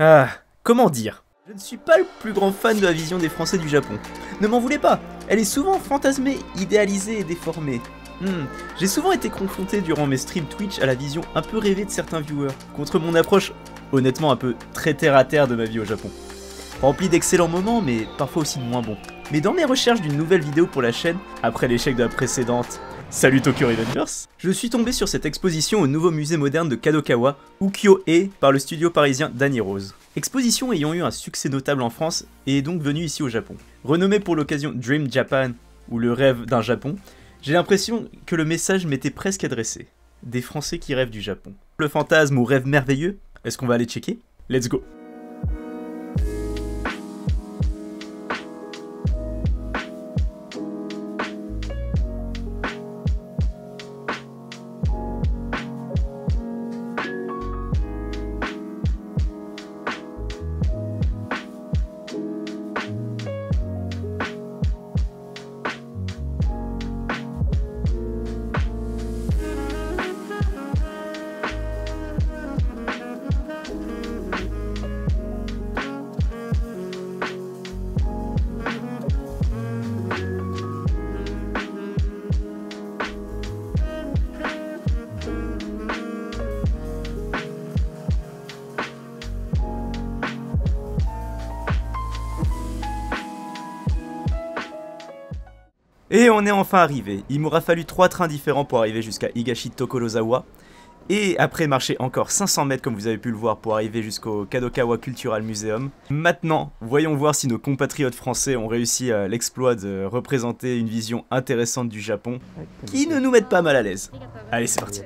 Ah, comment dire? Je ne suis pas le plus grand fan de la vision des Français du Japon. Ne m'en voulez pas, elle est souvent fantasmée, idéalisée et déformée. J'ai souvent été confronté durant mes streams Twitch à la vision un peu rêvée de certains viewers, contre mon approche honnêtement un peu très terre à terre de ma vie au Japon. Rempli d'excellents moments, mais parfois aussi de moins bons. Mais dans mes recherches d'une nouvelle vidéo pour la chaîne, après l'échec de la précédente, Salut Tokyo Revengers, je suis tombé sur cette exposition au nouveau musée moderne de Kadokawa, Ukiyo-e, par le studio parisien Danny Rose. Exposition ayant eu un succès notable en France et est donc venue ici au Japon. Renommée pour l'occasion Dream Japan, ou le rêve d'un Japon, j'ai l'impression que le message m'était presque adressé. Des Français qui rêvent du Japon. Le fantasme ou rêve merveilleux? Est-ce qu'on va aller checker? Let's go! Et on est enfin arrivé. Il m'aura fallu 3 trains différents pour arriver jusqu'à Higashi Tokorozawa. Et après marcher encore 500 mètres comme vous avez pu le voir pour arriver jusqu'au Kadokawa Cultural Museum. Maintenant, voyons voir si nos compatriotes français ont réussi l'exploit de représenter une vision intéressante du Japon qui ne nous mette pas mal à l'aise. Allez, c'est parti.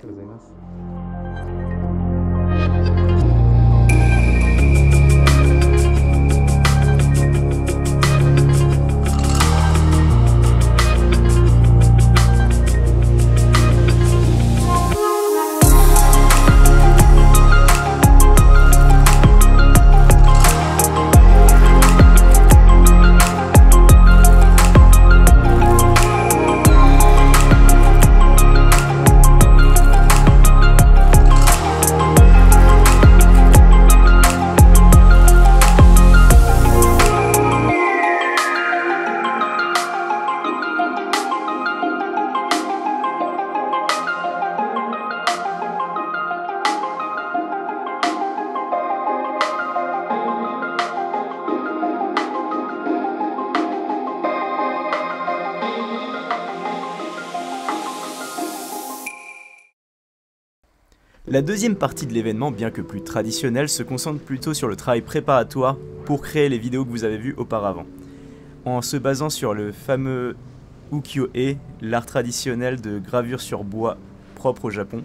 La deuxième partie de l'événement, bien que plus traditionnelle, se concentre plutôt sur le travail préparatoire pour créer les vidéos que vous avez vues auparavant. En se basant sur le fameux ukiyo-e, l'art traditionnel de gravure sur bois propre au Japon.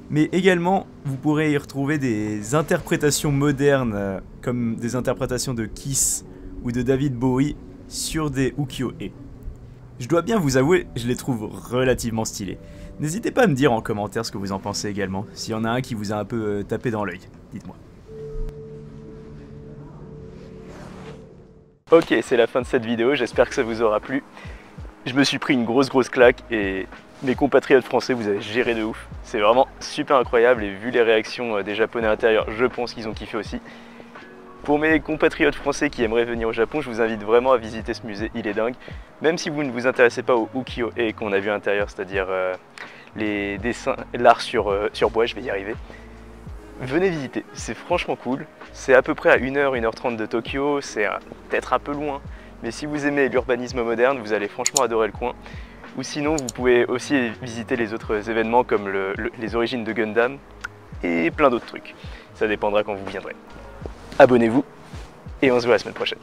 Mais également, vous pourrez y retrouver des interprétations modernes, comme des interprétations de Kiss ou de David Bowie sur des ukiyo-e. Je dois bien vous avouer, je les trouve relativement stylés. N'hésitez pas à me dire en commentaire ce que vous en pensez également, s'il y en a un qui vous a un peu tapé dans l'œil, dites-moi. Ok, c'est la fin de cette vidéo, j'espère que ça vous aura plu. Je me suis pris une grosse claque et mes compatriotes français, vous avez géré de ouf. C'est vraiment super incroyable et vu les réactions des Japonais intérieurs, je pense qu'ils ont kiffé aussi. Pour mes compatriotes français qui aimeraient venir au Japon, je vous invite vraiment à visiter ce musée, il est dingue. Même si vous ne vous intéressez pas au ukiyo-e qu'on a vu à l'intérieur, c'est-à-dire les dessins, l'art sur bois, je vais y arriver. Venez visiter, c'est franchement cool. C'est à peu près à 1h, 1h30 de Tokyo, c'est peut-être un peu loin. Mais si vous aimez l'urbanisme moderne, vous allez franchement adorer le coin. Ou sinon, vous pouvez aussi visiter les autres événements comme les origines de Gundam et plein d'autres trucs. Ça dépendra quand vous viendrez. Abonnez-vous et on se voit la semaine prochaine.